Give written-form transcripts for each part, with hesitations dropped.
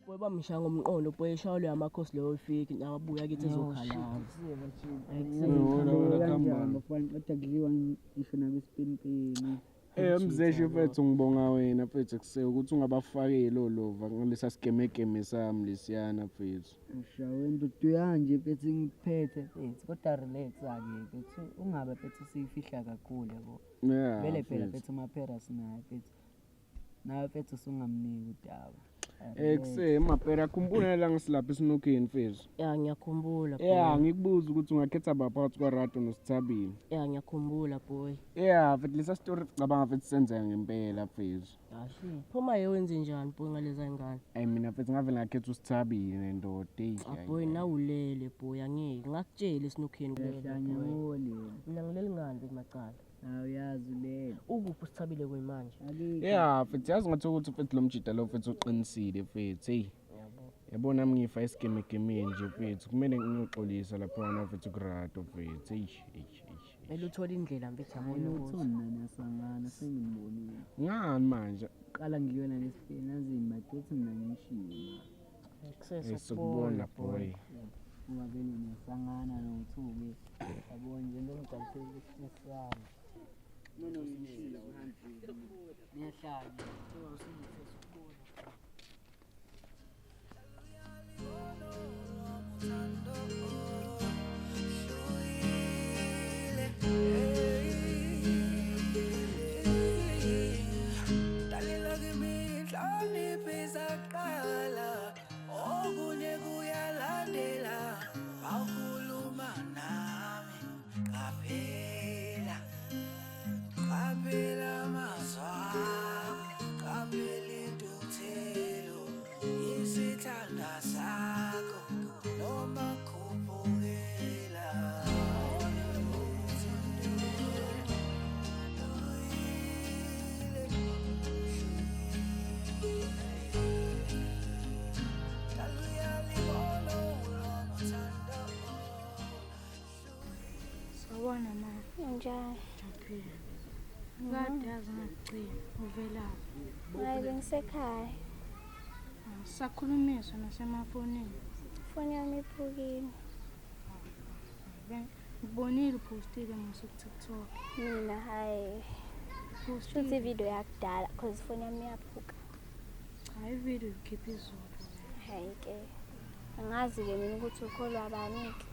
Boy bamsha ngomqondo boy eshawulwe amakhosi leyo fiki nawabuya kithi ezokhalama. Kudliwa ngisho nabesipinpini. Mzeshe mfethu ngibonga wena mfethu kuseke ukuthi ungabafakeli olova ngalesa skemegeme sami lesiyana mfethu. Wena uduyanje mfethu ngiphethe mfethu kodwa relax ake mfethu ungabe mfethu siyifihla kakhulu yabo. Vele phela mfethu maphera sinayo mfethu. Nawe mfethu usungamniki udaba. Kuse maphera khumbula la ngisilapha esinokeni mfethu. Ya ngiyakhumbula boy. Yeah ngikubuza ukuthi ungakhetha baphakathi kwaRato noSithabile. Ya ngiyakhumbula boy. Yeah mfethu lesa story cabanga mfethu senzeka ngempela mfethu. Kahle. Phuma yenze njani boy ngaleza ngane? Mina mfethu ngavela ngakhetha uSithabile nendoda boy nawulele boy angeke ngakutshela esinokeni kulela. Ngiyabona. Mina ngileli ngane mfethu macala. Awuyazi le. Ukuphi usithabile kwemanje? Yeah mfethu yazi ngathi ukuthi mfethu lo mjida lo mfethu uqinisile mfethu. Hey. Yabona nami ngifa isikemegeme nje mfethu kumele ngiyoxolisa lapha na mfethu kuRato mfethu. Mele uthola indlela mfethu yabona ukuthi mina sangana sengibonile. Ngani manje? Qala ngiyona lesifini nazima ukuthi mina ngishiye. Sesibona boy. Uma vele niyasangana noThubi yabona nje ngicabanga ukuthi sami. Nona ngishilo ngaphi. Niyahlala. Sawona mama. Njani? Japhila. Ngade yazi ngicela uvela. Hayi bengisekhaya. Sakhulumiswa nasemafonini. Foni yami iphukile. Ngibonile postile mase TikTok. Mina hayi. Futhi video yakudala because foni yami iyaphuka. Hayi video ikhipha izolo. Hayi ke. Angazi ke mina ukuthi ukholwa abaniki.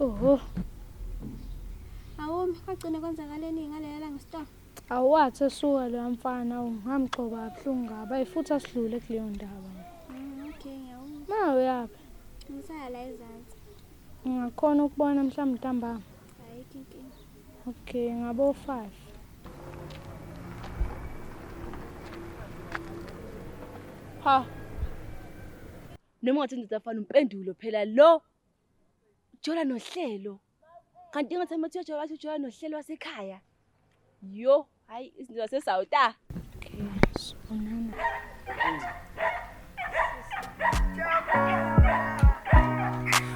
Oho. Awumi kwagcina kwenzakaleni ngalelela ngesitolo. Awathi esuka lo mfana ungamgcoba abhlungu ngaba ifuthi asidlule kuleyo ndaba. Okay ngiyawuma. Ma uyapi? Ngisaya la ezantsi. Ngiyakhona ukubona mhlawumbe ntambama. Hayi kinkinga. Okay ngabo 5. Ha. Noma ngathi ngizafana umpendulo phela lo. Jola nohlelo. Kanti ngathi mathi ujola wathi ujola nohlelo wasekhaya. Yo, hayi izinto zasesawuta. Okay, sonana.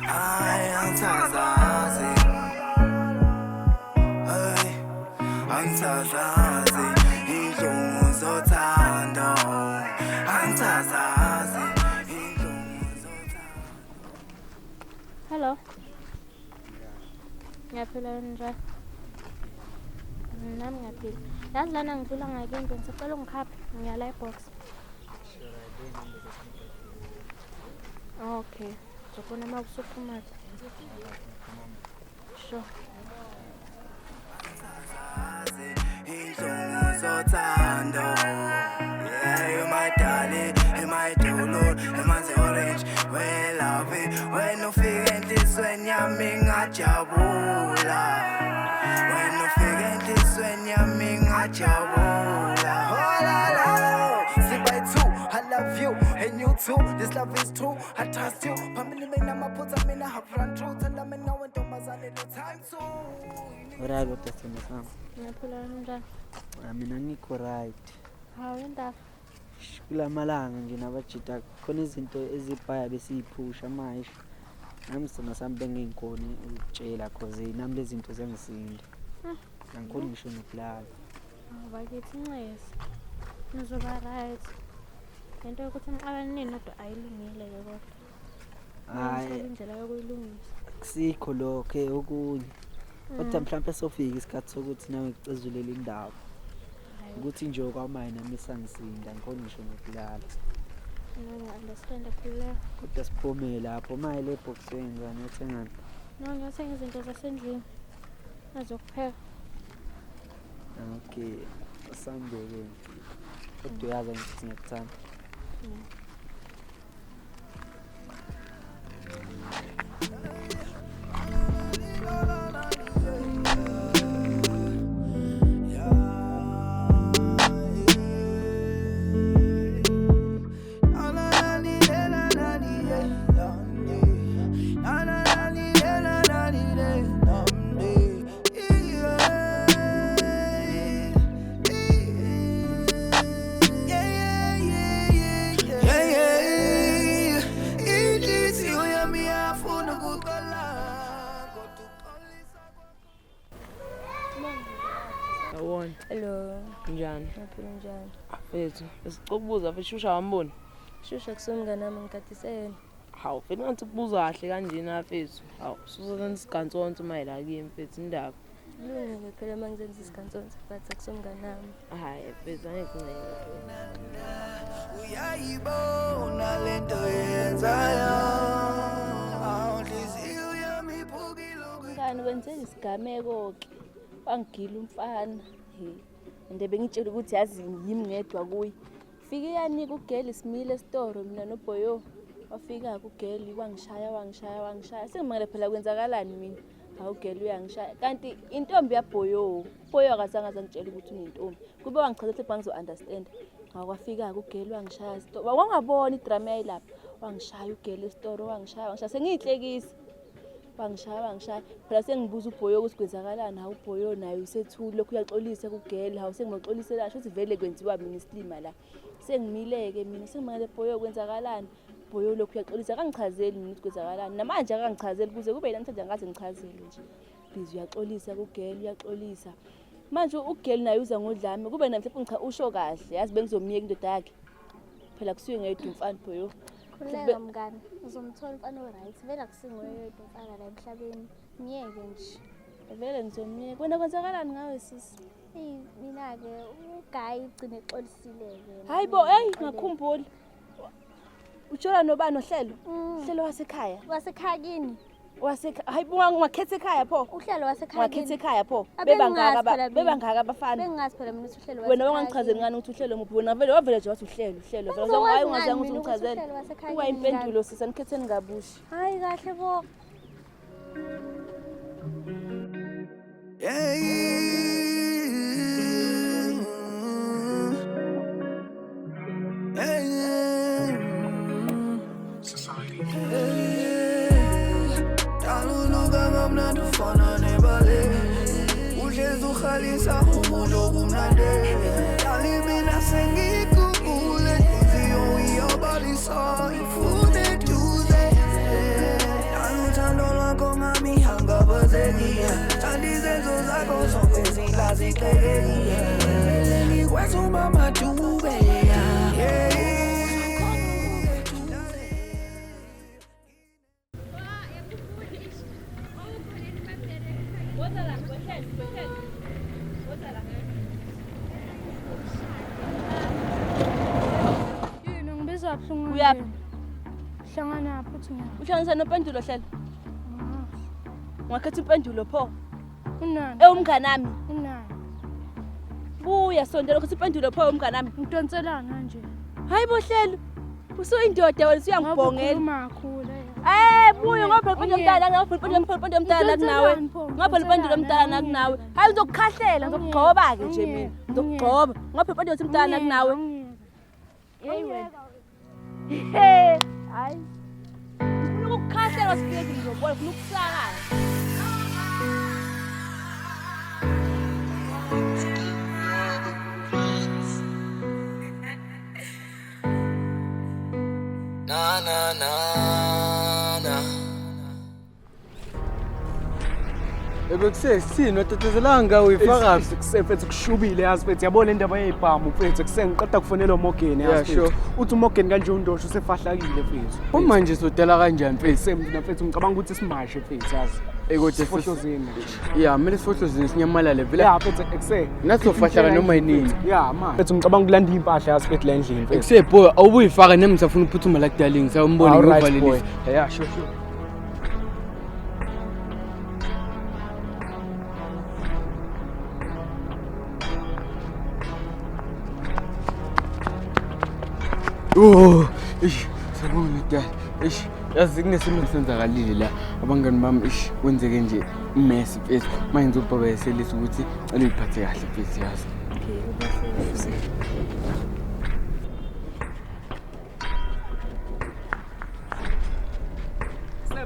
Ay, angisazazi. Hey, angisazazi. Inhlungu zothando. Angisazazi. Inhlungu zothando. Hello. Ngiyaphila njani? Nami ngiyaphila. Yazi lana ngidlula ngakini ngisacela ungikhaphe ngiyala ibox. Okay. Sokona makusuphuma. Sure. Inhlungu zothando. Yeah, you my darling, you my dulu, you my orange. We love it. When you feel this when yami ngajabula. When you feel this when yami ngajabula. Oh la la, see by two, I love you and you too. This love is true, I trust you. Pamini mina maphutha mina have run through. Tanda mina wentombazane no time to. Alright, kodwa sithando sami. Ngiyaphila kanjani? Mina ngikho right. Hawu indaba. Kulamalanga nje nabajita khona izinto ezibhaya besiyiphusha manje. Nami sithando sami bengingikhona ukutshela cause nami lezi zinto zengisinda. Angikhoni ngisho nokulala. Bakithi inxesi. Nizoba right. Lento yokuthi nixabane nini kodwa ayilungile ke kodwa. Hayi, Indlela yokuyilungisa. kusikho lokho okunye. Kodwa mhlawumbe sofika isikhathi sokuthi nawe ucizelela indaba. Ukuthi nje okwamanje nami sangisinda ngikhona ngisho nokulala. Ngiya-understand kakhulu. Kodwa siphume lapho manje le box yenzani uthengani? No, ngiyothenga izinto zasendlini. Azokupheka. Okay, asambeke. Kodwa uyazi ngithi ngikuthanda. Awona, Hello, njani? ngaphila njani? Mfethu, besicukubuza mfethu Shusha wambona. Shusha kusomngane nami ngikadisene. Hawu, mfethu ngathi kubuza kahle kanjena mfethu. Hawu, susenza isigantsonto mayela kimi mfethu indaba. Kulungile phela mangizenza isigantsonto but akusomngane nami. Hayi, mfethu angeke ngeke. Uyayibona lento yenzayo. Awuhliziyo yami iphukile. Ngani wenzeni isigameko ke? Wangigila umfana. Ende bengitshela ukuthi yazi yimi ngedwa kuyi. Fike yanika ugeli simile esitoro mina noBoyo. Wafika ugeli wangishaya. Sengimangale phela kwenzakalani mina? Hawu ugeli uyangishaya. Kanti intombi yaBoyo, uBoyo akazange azangitshela ukuthi unentombi. Kube wangichazela ukuthi bangizo understand. Wakwafika ugeli wangishaya esitoro. Wangabona idrama yayilapha. Wangishaya ugeli esitoro wangishaya. Sengiyihlekisa. Wangishaya phela sengibuza uBoyo ukuthi kwenzakalani. Hawu uBoyo naye usethule lokhu uyaxolisa kugeli. Hawu sengimoxolisela ukuthi vele kwenziwa mina isilima la. Sengimileke mina sengimangale Boyo kwenzakalani. Boyo lokhu uyaxolisa akangichazeli mina ukuthi kwenzakalani. Namanje akangichazeli kuze kube namhlanje ngaze ngichazele nje. Please uyaxolisa kugeli uyaxolisa. Manje ugeli naye uza ngodlame kube namhlanje usho kahle yazi bengizomiyeka indoda yakhe. Phela kusuke ngedwa umfana Boyo. Khuleka mngani. Uzomthola umfana oright. Vele akusingoyedwa umfana la emhlabeni. Ngiyeke nje. Vele ngizomiyeka. Wena kwenzakalani ngawe sisi? Mina ke uGuy igcine exolisileke. Hayibo, hey ngakhumbula. Utshola nobani ohlelo? Uhlelo wasekhaya. Wasekhaya kini? Hayibo ngakhethe ekhaya pho. Uhlelo wasekhaya kini? Ngakhethe ekhaya pho. Abengazi Bebangaka abafana. Bengazi phela mina ukuthi uhlelo wasekhaya. Wena wangichazeli ngani ukuthi uhlelo muphi wena vele wavela nje wathi uhlelo. Vele hayi ungazange ukuthi ungichazele. Kuba impendulo sisa nikhetheni ngabushi. Hayi kahle bo. Fana nebale uhlezi ukhalisa umuntu kumnandi yali mina sengikukule inhliziyo iyabalisa ifune duze yaluthando lwakho mami hangabazekile thanda izenzo zakho zonke zingazixelekile ngikwenza umama dube Yini ngibiza buhlungu. Uyaphi? Hlangana futhi ngiyaphi? Uhlangisa nompendulo hlela. Ngakhetha impendulo pho. Unani? Umngane nami. Unani? Buya sondela ukuthi impendulo pho umngane nami. Ngidonselana nje. Hayibo hlelo. Usuyindoda wena usuyangibhongela. Makhulu. Buya ngoba phela umntana ngapha impendulo yomntana nakunawe. Ngapha impendulo yomntana nakunawe. Hayi ngizokukhahlela ngizokugcoba ke nje mina. Ngizokugcoba. Ngapha impendulo yomntana nakunawe. Hey wena. Hayi. Ufuna ukukhahlela sifike ngizobona ufuna ukusakala. Na na na na. Ebekusesithini watatazelanga uyifaka Mfethu kushubile yazi mfethu yabona indaba yezibhamu mfethu kusengiqeda kufonela uMorgan yazi mfethu uthi uMorgan kanje undosho usefahlakile mfethu manje sodala kanjani mfethu semna mfethu ngicabanga ukuthi simashe mfethu yazi kodwa sifohlozini ya kumele sifohlozini sinyamalale vele ya mfethu ekuse nasofahla noma yinini ya man mfethu ngicabanga ukulanda impahla yazi mfethu la endlini mfethu ekuseboy awubuyifaka nemsafuna uphuthuma la kudalini sawumbona ngovalelisa ya sure sabona dad yazi kunesimo senzakalile la abangani bami kwenzeke nje mess mfethu manje ngizobaba eselisa ukuthi cela uyiphathe kahle mfethu yazi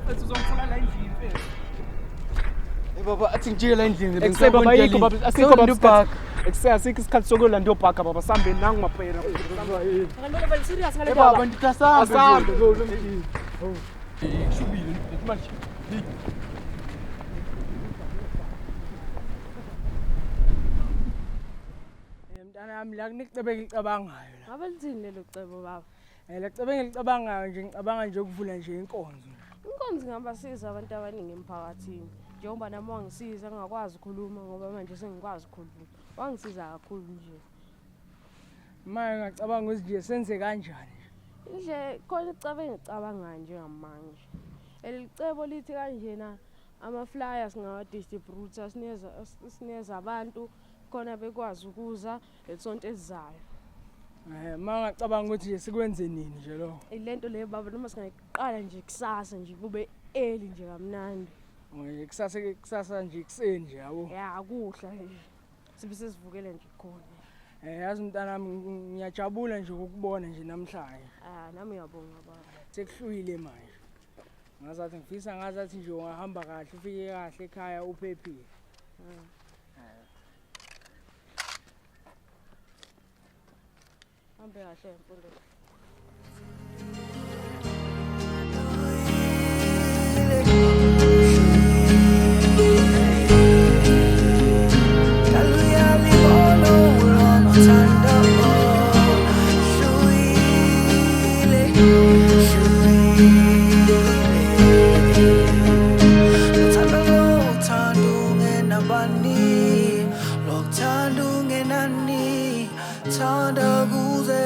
mfethu uzongithola la endlini mfethu baba athi ngijike la endlini ekuse baba yikho baba asikho baba ekuse asikho isikhathi sokulanda yobhaka baba sambe nangu maphela Ngaloba bali serious ngale baba nditasamba shubile mfethu manje mntana yami la kunicebe ngilicabangayo la Ngabe lithini lelo cebo baba? la cebe ngilicabangayo nje ngicabanga nje ukuvula nje inkonzo Inkonzo ingabasiza abantu abaningi emphakathini. Njengoba nami wangisiza ngingakwazi ukukhuluma ngoba manje sengikwazi ukukhuluma. Wangisiza kakhulu nje. manje ngicabanga ukuthi nje senze kanjani Nje khona icebo engicabangayo njengamanje. Elicebo lithi kanjena ama-flyers ngawa-distributor sineza abantu khona bekwazi ukuza lesonto esizayo. ngacabanga ukuthi nje sikwenze nini nje lo Ilento le baba noma singayiqala nje kusasa nje kube early nje kamnandi. kusasa nje kuseni nje yabo Ya kuhla nje. Sibe sesivukele nje khona. yazi mntanami ngiyajabula nje ukukubona nje namhlanje Nami uyabonga baba. sekuhluyile manje ngazathi ngifisa ngazathi nje ungahamba kahle ufike kahle ekhaya uphephile Hambe kahle mfundo. Thanda kuze